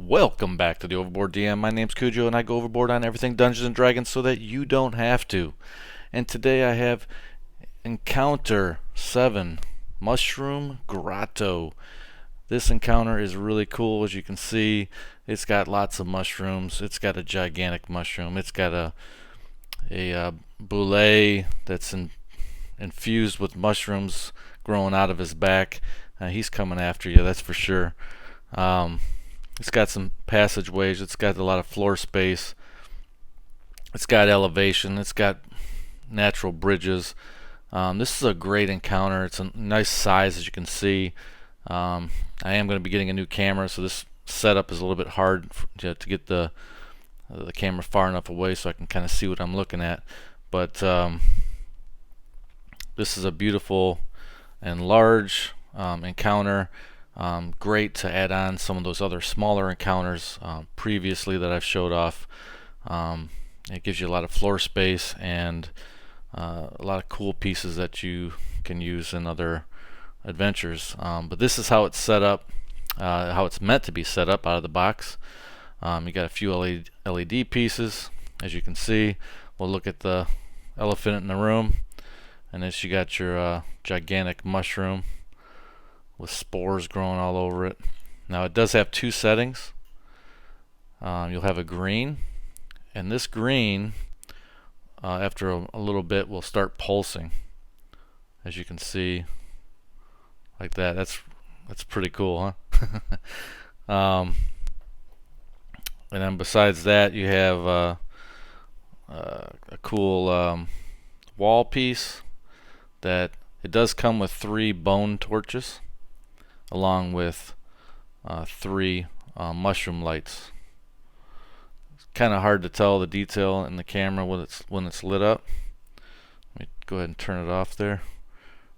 Welcome back to the Overboard DM. My name's Cujo and I go overboard on everything Dungeons and Dragons so that you don't have to. And today I have Encounter 7, Mushroom Grotto. This encounter is really cool. As you can see, it's got lots of mushrooms. It's got a gigantic mushroom. It's got a boulet that's infused with mushrooms growing out of his back. He's coming after you, that's for sure. It's got some passageways. It's got a lot of floor space. It's got elevation. It's got natural bridges. This is a great encounter. It's a nice size, as you can see. I am going to be getting a new camera, so this setup is a little bit hard to get the camera far enough away so I can kind of see what I'm looking at. But this is a beautiful and large encounter. Great to add on some of those other smaller encounters previously that I've showed off. It gives you a lot of floor space and a lot of cool pieces that you can use in other adventures. But this is how it's set up, how it's meant to be set up out of the box. You got a few LED pieces, as you can see. We'll look at the elephant in the room, and then you got your gigantic mushroom with spores growing all over it. Now it does have two settings. You'll have a green, and this green after a little bit will start pulsing, as you can see, like that. That's pretty cool, huh? And then besides that, you have a cool wall piece that it does come with 3 bone torches, along with 3 mushroom lights. It's kind of hard to tell the detail in the camera when it's lit up. Let me go ahead and turn it off there.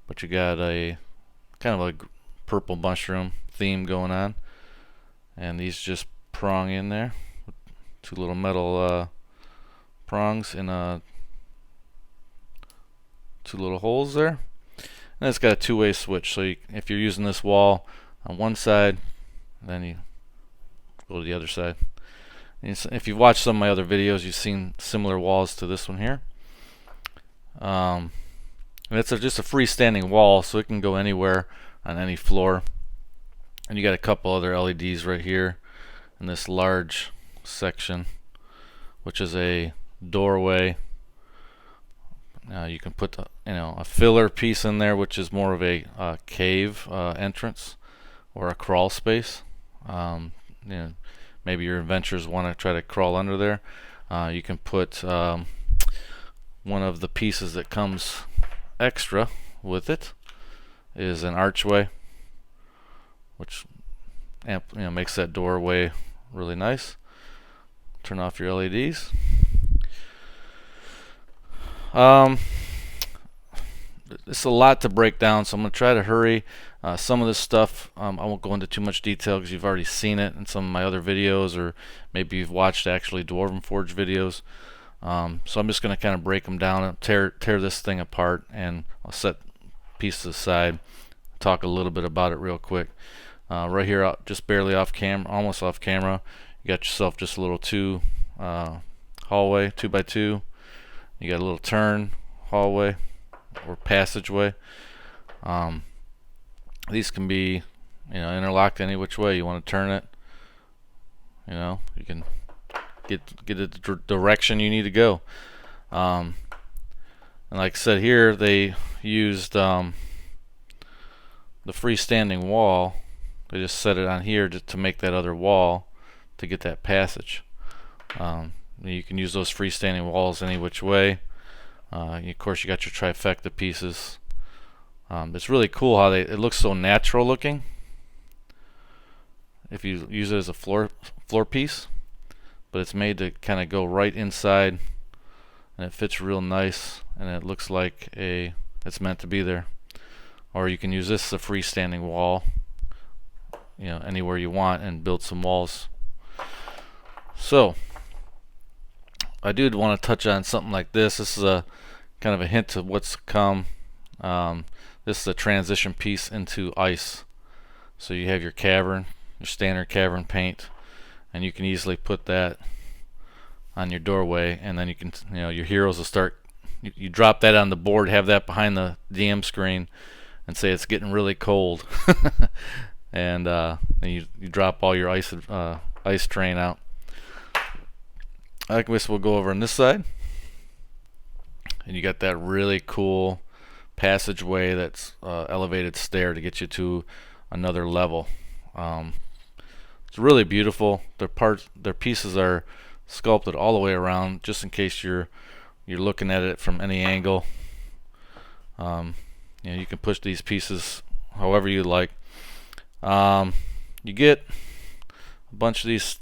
But you got a kind of a purple mushroom theme going on, and these just prong in there with 2 little metal prongs in 2 little holes there. And it's got a 2-way switch, so if you're using this wall on one side, then you go to the other side. And if you've watched some of my other videos, you've seen similar walls to this one here. And it's just a freestanding wall, so it can go anywhere on any floor. And you got a couple other LEDs right here in this large section, which is a doorway. You can put a filler piece in there, which is more of a cave entrance or a crawl space. Maybe your adventurers want to try to crawl under there. You can put one of the pieces that comes extra with it is an archway, which makes that doorway really nice. Turn off your LEDs. It's a lot to break down, so I'm going to try to hurry. Some of this stuff I won't go into too much detail because you've already seen it in some of my other videos, or maybe you've watched actually Dwarven Forge videos. So I'm just going to kind of break them down and tear this thing apart, and I'll set pieces aside, talk a little bit about it real quick. Right here, just barely off camera, almost off camera, you got yourself just a little hallway, 2x2. You got a little turn hallway or passageway. These can be, interlocked any which way you want to turn it. You can get it the direction you need to go. And like I said, here they used the freestanding wall. They just set it on here just to make that other wall to get that passage. You can use those freestanding walls any which way. Of course, you got your Trifecta Pieces. It's really cool how it looks so natural looking if you use it as a floor piece, but it's made to kind of go right inside, and it fits real nice, and it looks like it's meant to be there. Or you can use this as a freestanding wall, anywhere you want, and build some walls. So I do want to touch on something like this. This is a kind of a hint to what's to come. This is a transition piece into ice. So you have your cavern, your standard cavern paint, and you can easily put that on your doorway, and then you can, your heroes will start. You drop that on the board, have that behind the DM screen, and say it's getting really cold, and then you drop all your ice train out. I guess we'll go over on this side, and you got that really cool passageway that's elevated stair to get you to another level. It's really beautiful. Their pieces are sculpted all the way around, just in case you're looking at it from any angle. You can push these pieces however you like. You get a bunch of these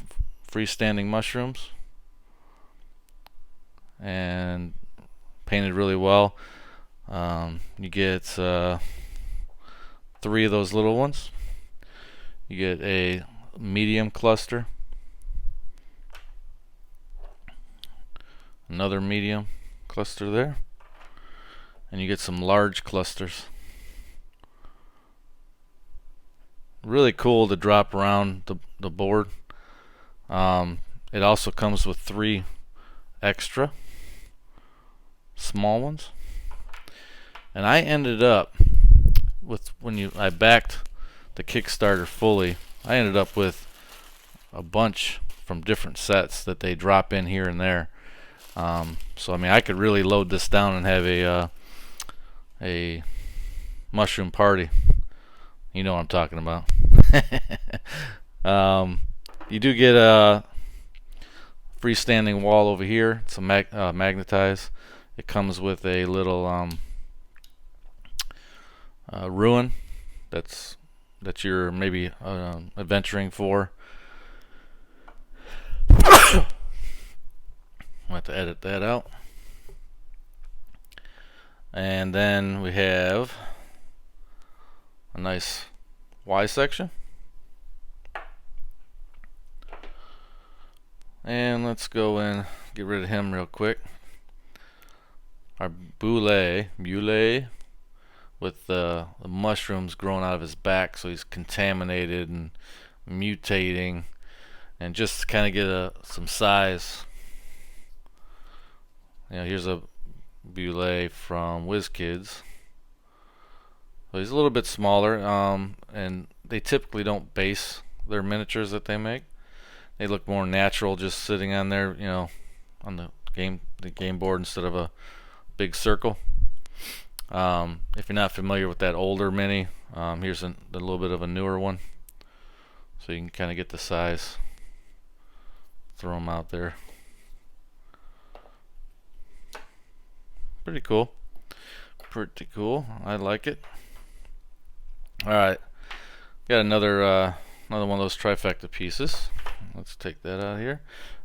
freestanding mushrooms, and painted really well. You get 3 of those little ones. You get a medium cluster, another medium cluster there, and you get some large clusters. Really cool to drop around the board. It also comes with 3 extra small ones, and I ended up with, I backed the Kickstarter fully, I ended up with a bunch from different sets that they drop in here and there. So I mean, I could really load this down and have a mushroom party. You know what I'm talking about. You do get a freestanding wall over here. It's a magnetized. It comes with a little ruin that you're maybe adventuring for. I'll have to edit that out. And then we have a nice Y section. And let's go and get rid of him real quick. Our Boule with the mushrooms growing out of his back, so he's contaminated and mutating, and just to kind of get some size. Here's a Boule from WizKids. So he's a little bit smaller, and they typically don't base their miniatures that they make. They look more natural just sitting on there, on the game board instead of a big circle. If you're not familiar with that older mini, here's a little bit of a newer one, so you can kind of get the size. Throw them out there. Pretty cool. Pretty cool. I like it. All right, got another one of those trifecta pieces. Let's take that out of here.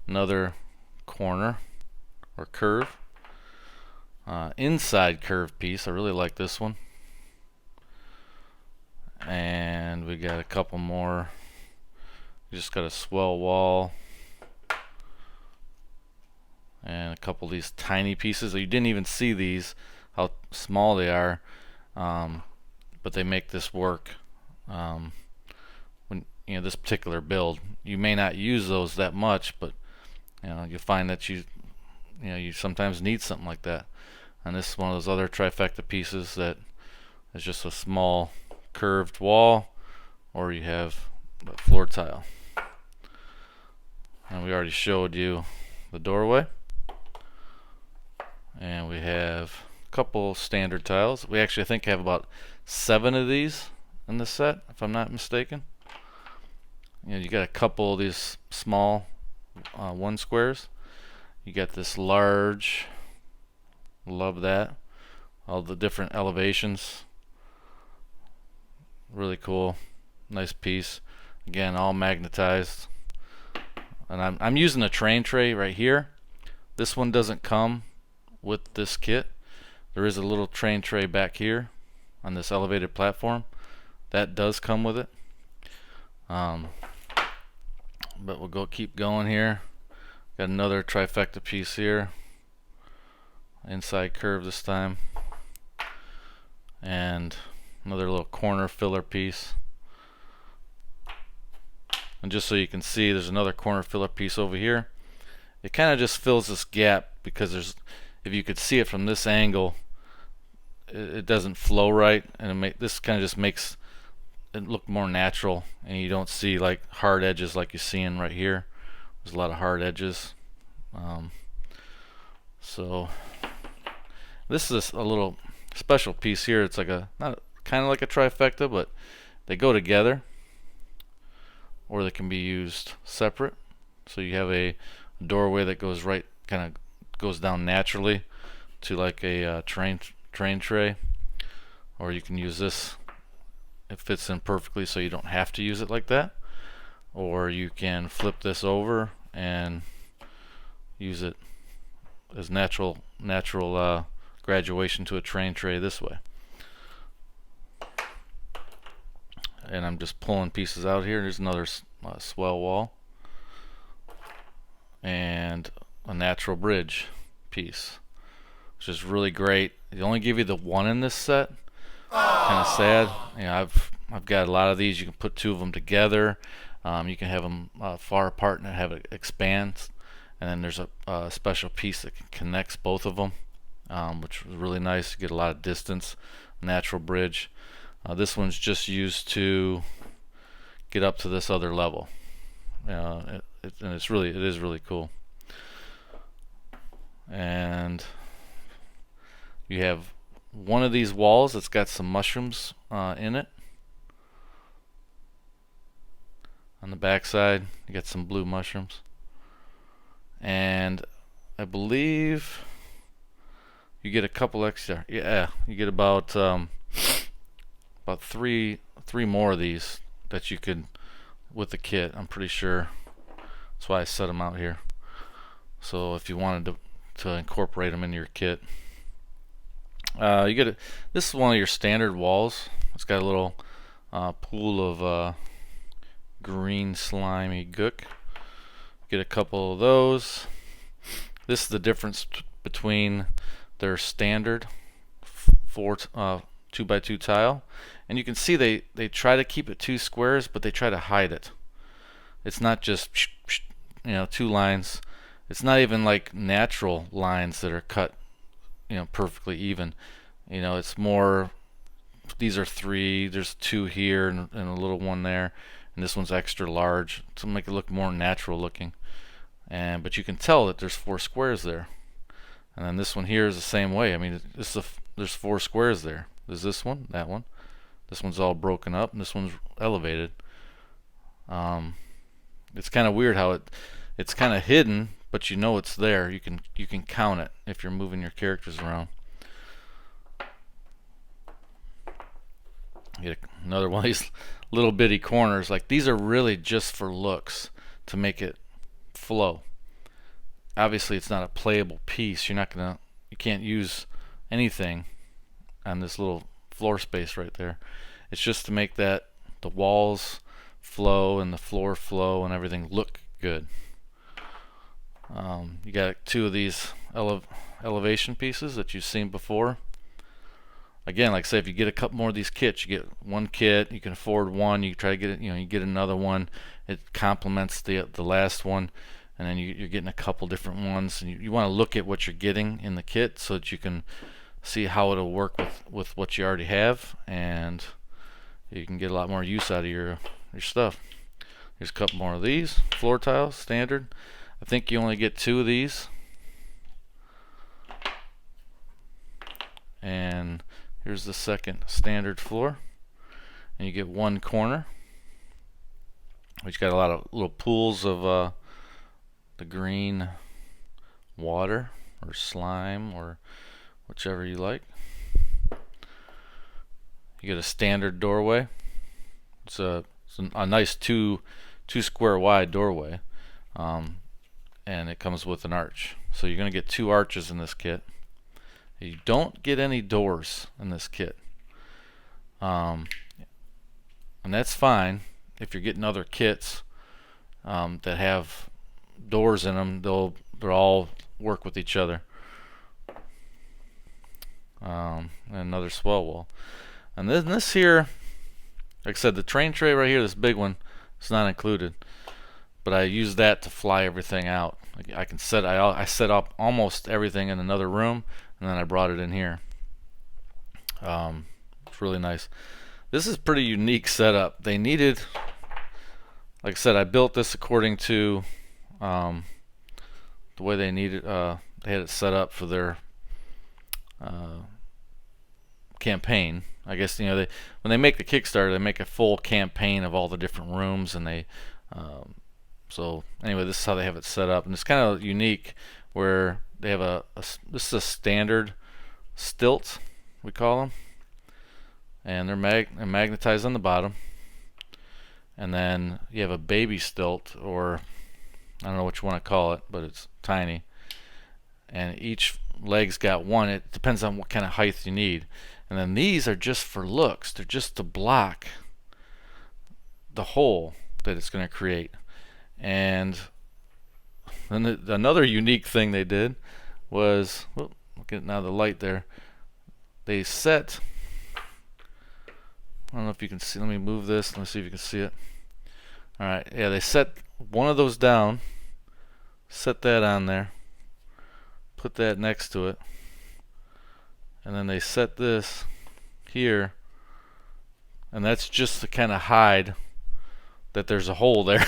Another corner or curve. Inside curve piece. I really like this one. And we got a couple more. We just got a swell wall. And a couple of these tiny pieces. You didn't even see these, how small they are. But they make this work. When this particular build, you may not use those that much, but you find that you sometimes need something like that. And this is one of those other trifecta pieces that is just a small curved wall, or you have a floor tile. And we already showed you the doorway. And we have a couple standard tiles. We actually, I think, have about 7 of these in the set, if I'm not mistaken. You got a couple of these small 1 squares. You got this large. Love that. All the different elevations. Really cool. Nice piece. Again, all magnetized. And I'm using a train tray right here. This one doesn't come with this kit. There is a little train tray back here on this elevated platform. That does come with it. But we'll keep going here. Got another trifecta piece here. Inside curve this time. And another little corner filler piece. And just so you can see, there's another corner filler piece over here. It kind of just fills this gap because there's, if you could see it from this angle, it doesn't flow right, and this kind of just makes it look more natural, and you don't see like hard edges like you're seeing right here. There's a lot of hard edges. So this is a little special piece here. It's like a, not kind of like a trifecta, but they go together, or they can be used separate. So you have a doorway that goes right, kind of goes down naturally to like a train tray, or you can use this. It fits in perfectly, so you don't have to use it like that. Or you can flip this over and use it as natural graduation to a train tray this way. And I'm just pulling pieces out here. There's another swell wall and a natural bridge piece, which is really great. They only give you the one in this set. Kind of sad. You know, I've got a lot of these. You can put two of them together. You can have them far apart and have it expand. And then there's a special piece that connects both of them, which is really nice. You get a lot of distance. Natural bridge. This one's just used to get up to this other level, and it is really cool. And you have one of these walls that's got some mushrooms in it. On the back side, you got some blue mushrooms, and I believe you get a couple extra. Yeah, you get about three more of these that you could with the kit. I'm pretty sure that's why I set them out here. So if you wanted to incorporate them into your kit, you get it. This is one of your standard walls. It's got a little pool of green slimy gook. Get a couple of those. This is the difference between their standard 2x2 tile, and you can see they try to keep it two squares, but they try to hide it. It's not just two lines. It's not even like natural lines that are cut perfectly even. It's more, these are three, there's two here and a little one there, and this one's extra large to make it look more natural looking. But you can tell that there's 4 squares there. And then this one here is the same way. I mean, there's 4 squares there. There's this one, that one. This one's all broken up, and this one's elevated. It's kind of weird how it's kind of hidden, but you know it's there. You can count it if you're moving your characters around. Get another one of these little bitty corners. Like, these are really just for looks, to make it flow. Obviously, it's not a playable piece. You can't use anything on this little floor space right there. It's just to make the walls flow and the floor flow and everything look good. You got 2 of these elevation pieces that you've seen before. Again, like I say, if you get a couple more of these kits, you get one kit, you can afford one, you try to get it, you get another one, it complements the last one, and then you're getting a couple different ones, and you want to look at what you're getting in the kit so that you can see how it'll work with what you already have, and you can get a lot more use out of your stuff. Here's a couple more of these floor tiles, standard. I think you only get 2 of these, and here's the second standard floor, and you get 1 corner, which got a lot of little pools of the green water or slime or whichever you like. You get a standard doorway. It's a nice 2 square wide doorway, and it comes with an arch. So you're going to get 2 arches in this kit. You don't get any doors in this kit, and that's fine if you're getting other kits that have doors in them. They'll all work with each other. And another swell wall, and then this here, like I said, the train tray right here, this big one, It's not included. But I use that to fly everything out. I set up almost everything in another room, and then I brought it in here. It's really nice. This is pretty unique setup. They needed, like I said, I built this according to the way they needed. They had it set up for their campaign. I guess when they make the Kickstarter, they make a full campaign of all the different rooms, and they so anyway, this is how they have it set up, and it's kind of unique where they have this is a standard stilt, we call them, and they're magnetized on the bottom, and then you have a baby stilt, or I don't know what you want to call it, but it's tiny, and each leg's got one. It depends on what kind of height you need, and then these are just for looks. They're just to block the hole that it's going to create. And then another unique thing they did was, look at now the light there. They set, I don't know if you can see, let me move this, let me see if you can see it. Alright, yeah, they set one of those down, set that on there, put that next to it, and then they set this here, and that's just to kind of hide that there's a hole there.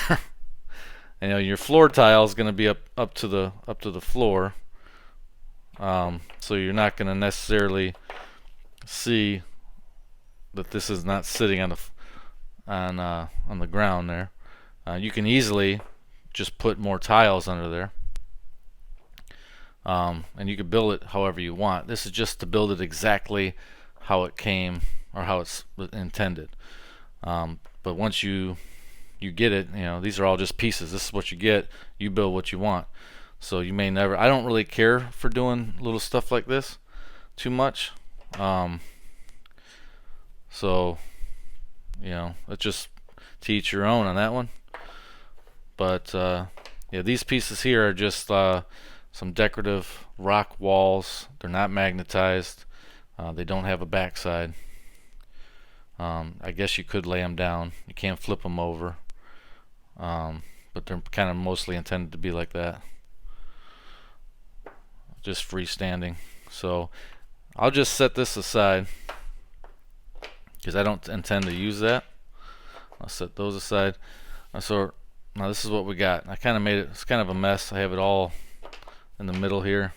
And your floor tile is going to be up to the floor, so you're not going to necessarily see that this is not sitting on the ground there. You can easily just put more tiles under there, and you can build it however you want. This is just to build it exactly how it came or how it's intended. But once you get it, these are all just pieces. This is what you get. You build what you want. So you may never, I don't really care for doing little stuff like this too much. So let's just to each your own on that one. But yeah, these pieces here are just some decorative rock walls. They're not magnetized. They don't have a backside. I guess you could lay them down. You can't flip them over. But they're kind of mostly intended to be like that, just freestanding. So I'll just set this aside because I don't intend to use that. I'll set those aside. So now this is what we got. I kind of made it, it's kind of a mess. I have it all in the middle here.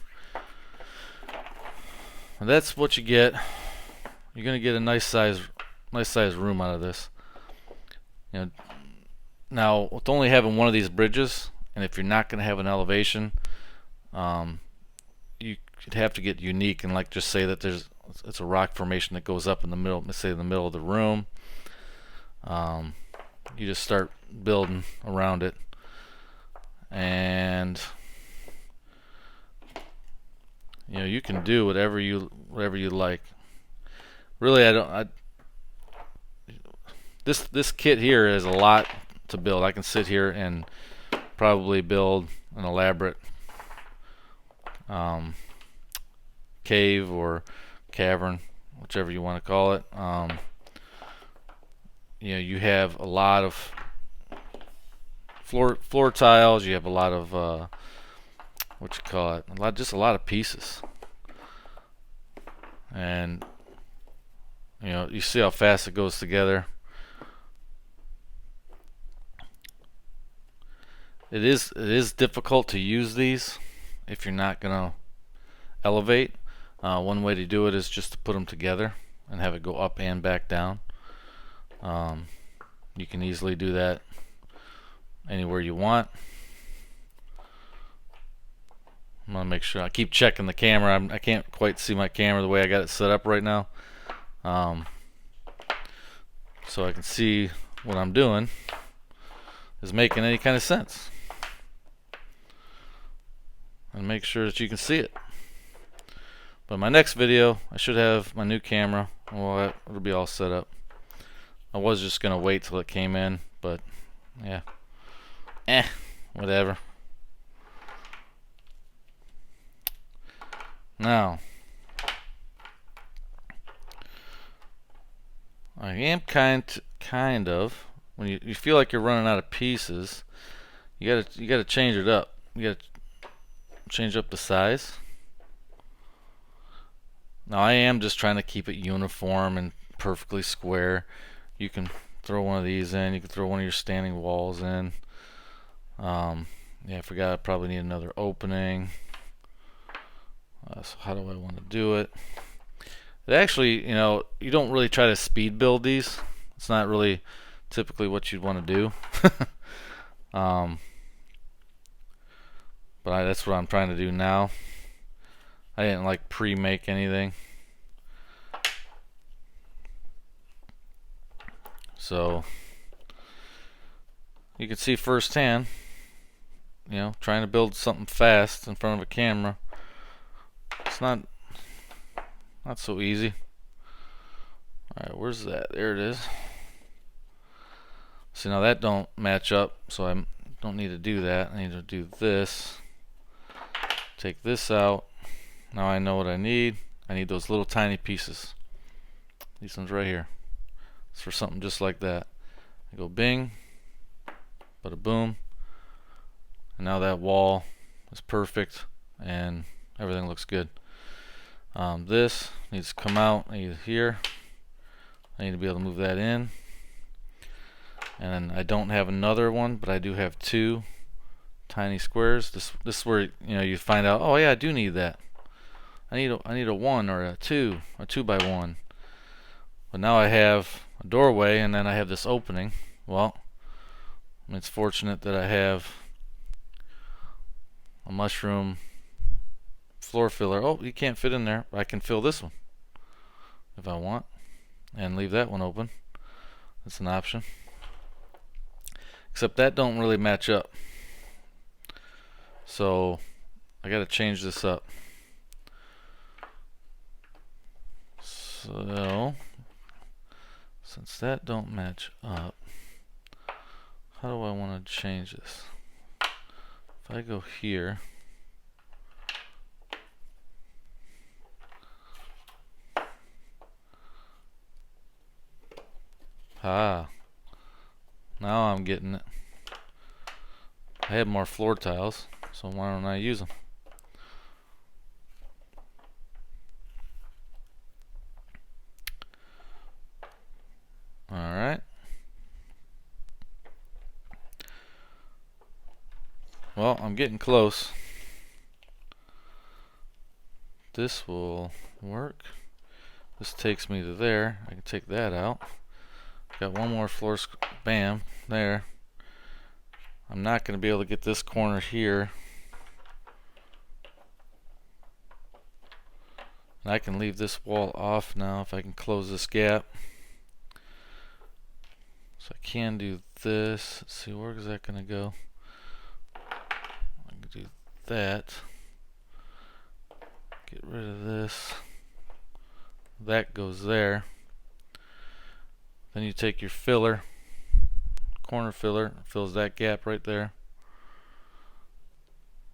And that's what you get. You're gonna get a nice size room out of this. Now, with only having one of these bridges, and if you're not going to have an elevation, you could have to get unique and just say that it's a rock formation that goes up in the middle, let's say in the middle of the room. You just start building around it, and you can do whatever you like. Really, this kit here is a lot to build. I can sit here and probably build an elaborate cave or cavern, whichever you want to call it. You have a lot of floor tiles. You have a lot of just a lot of pieces, and you see how fast it goes together. It is difficult to use these if you're not gonna elevate. One way to do it is just to put them together and have it go up and back down. You can easily do that anywhere you want. I'm gonna make sure I keep checking the camera. I can't quite see my camera the way I got it set up right now, so I can see what I'm doing is making any kind of sense, and make sure that you can see it. But my next video, I should have my new camera. Well, it'll be all set up. I was just gonna wait till it came in, but yeah, whatever. Now, I am kind of, when you feel like you're running out of pieces, you gotta change it up. You gotta change up the size. Now I am just trying to keep it uniform and perfectly square. You can throw one of these in. You can throw one of your standing walls in. Yeah, I forgot I probably need another opening. So how do I want to do it? It actually, you don't really try to speed build these. It's not really typically what you'd want to do. But that's what I'm trying to do now. I didn't like pre-make anything. So you can see firsthand, trying to build something fast in front of a camera. It's not so easy. Alright, where's that? There it is. See, now that don't match up, so I don't need to do that. I need to do this. Take this out. Now I know what I need. I need those little tiny pieces. These ones right here. It's for something just like that. I go bing, bada boom, and now that wall is perfect and everything looks good. This needs to come out. I need it here. I need to be able to move that in. And then I don't have another one, but I do have two tiny squares. This is where you find out, oh yeah, I do need that. I need a 1 or a 2 by 1. But now I have a doorway, and then I have this opening. Well, it's fortunate that I have a mushroom floor filler. Oh, you can't fit in there. I can fill this one if I want, and leave that one open. That's an option. Except that don't really match up. So I gotta change this up. So since that don't match up, how do I want to change this? If I go here, now I'm getting it. I have more floor tiles, so why don't I use them? Alright. Well, I'm getting close. This will work. This takes me to there. I can take that out. Got one more floor. Bam. There. I'm not going to be able to get this corner here. And I can leave this wall off now if I can close this gap. So I can do this. Let's see, where is that going to go? I can do that. Get rid of this. That goes there. Then you take your filler, corner filler, fills that gap right there.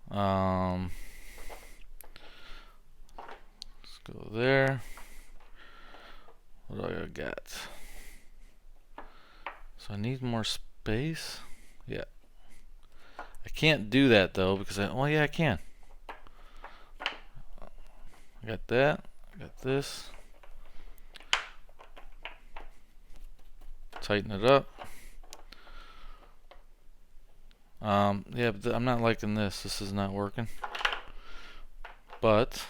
Let's go there. What do I got? So I need more space. Yeah. I can't do that though because well, yeah, I can. I got that. I got this. Tighten it up. Yeah, but I'm not liking this. This is not working. But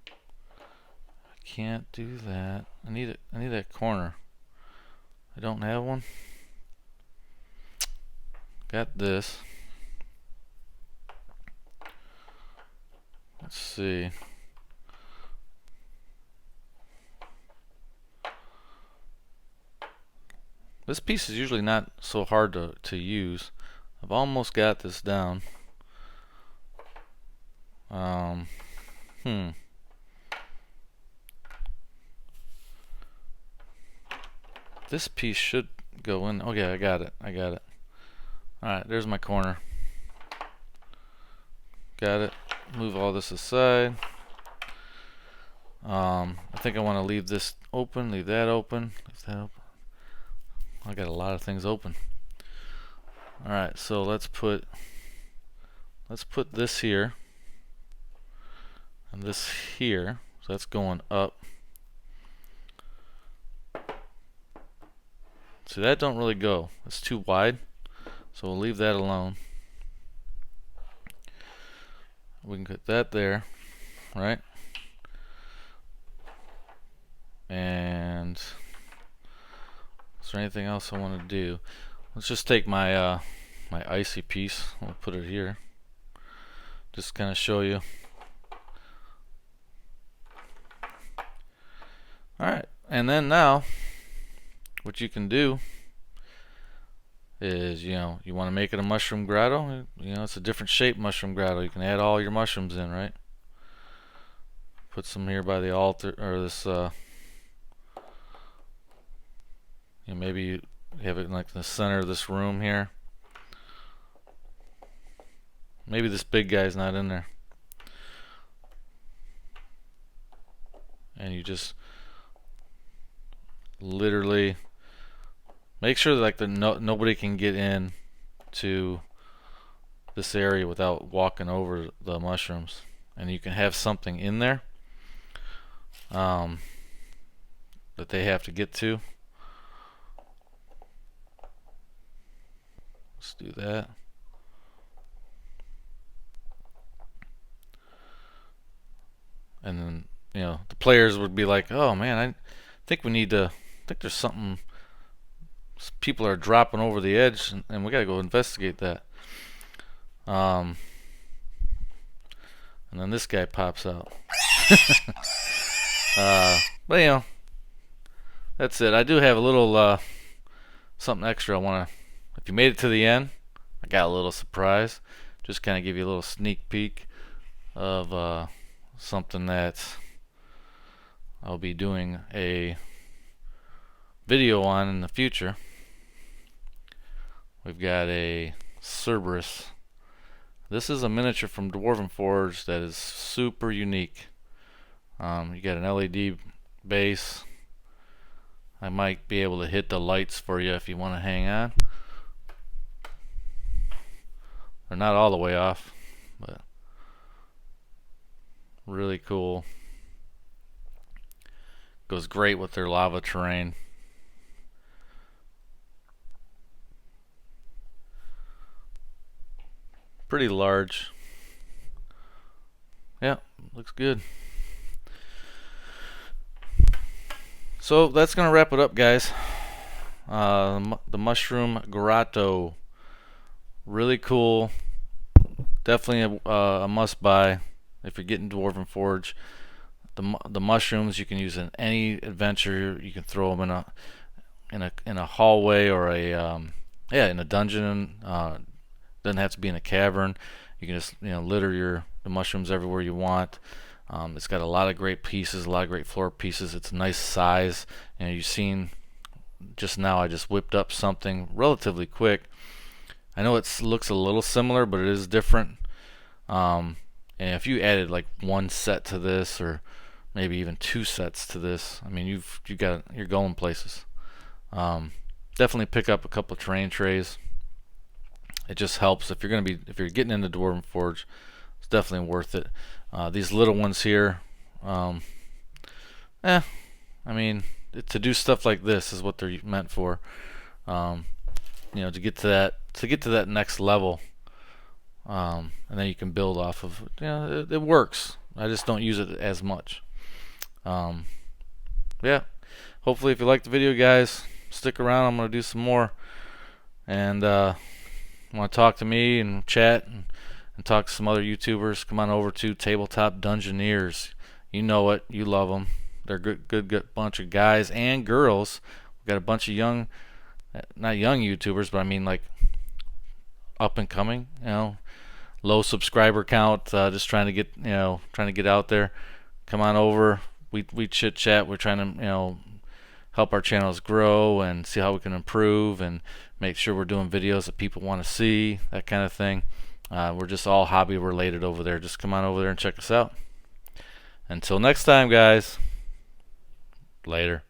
I can't do that. I need it. I need that corner. I don't have one. Got this. Let's see. This piece is usually not so hard to use. I've almost got this down. This piece should go in. Okay, I got it. Alright, there's my corner. Got it. Move all this aside. I think I want to leave this open, leave that open, leave that open. I got a lot of things open. Alright, so let's put this here and this here. So that's going up. So that don't really go. It's too wide. So we'll leave that alone. We can put that there, right? And is there anything else I want to do? Let's just take my my icy piece. We'll put it here. Just kind of show you. Alright, and then now what you can do is, you know, you want to make it a mushroom grotto. You know, it's a different shape mushroom grotto. You can add all your mushrooms in, right? Put some here by the altar, or this you know, maybe you have it like in the center of this room here. Maybe this big guy's not in there. And you just literally make sure that like nobody can get in to this area without walking over the mushrooms, and you can have something in there that they have to get to. Let's do that. And then, you know, the players would be like, oh man, I think we need to, I think there's something, people are dropping over the edge, and we gotta go investigate that. And then this guy pops out. But you know, that's it. I do have a little something extra I want to, if you made it to the end, I got a little surprise. Just kind of give you a little sneak peek of something that I'll be doing a video on in the future. We've got a Cerberus. This is a miniature from Dwarven Forge that is super unique. You got an LED base. I might be able to hit the lights for you if you want to hang on. They're not all the way off, but really cool. Goes great with their lava terrain. Pretty large. Yeah, looks good. So that's gonna wrap it up, guys. The mushroom grotto, really cool. Definitely a must buy if you're getting Dwarven Forge. The mushrooms you can use in any adventure. You can throw them in a hallway or in a dungeon. Doesn't have to be in a cavern. You can just, you know, litter the mushrooms everywhere you want. It's got a lot of great pieces, a lot of great floor pieces. It's a nice size. You know, you've seen just now, I just whipped up something relatively quick. I know it looks a little similar, but it is different. And if you added like one set to this, or maybe even two sets to this, I mean, you're going places. Definitely pick up a couple of terrain trays. It just helps if you're getting into Dwarven Forge. It's definitely worth it. These little ones here, I mean, to do stuff like this is what they're meant for. You know, to get to that next level, and then you can build off of. You know, it works. I just don't use it as much. Yeah. Hopefully, if you like the video, guys, stick around. I'm gonna do some more, and want to talk to me and chat and talk to some other YouTubers, come on over to Tabletop Dungeoneers. You know it. You love them. They're good bunch of guys and girls. We've got a bunch of young, not young YouTubers, but I mean like up and coming, you know, low subscriber count, just trying to get out there. Come on over. We chit chat. We're trying to, you know, help our channels grow and see how we can improve and make sure we're doing videos that people want to see, that kind of thing. We're just all hobby related over there. Just come on over there and check us out. Until next time, guys. Later.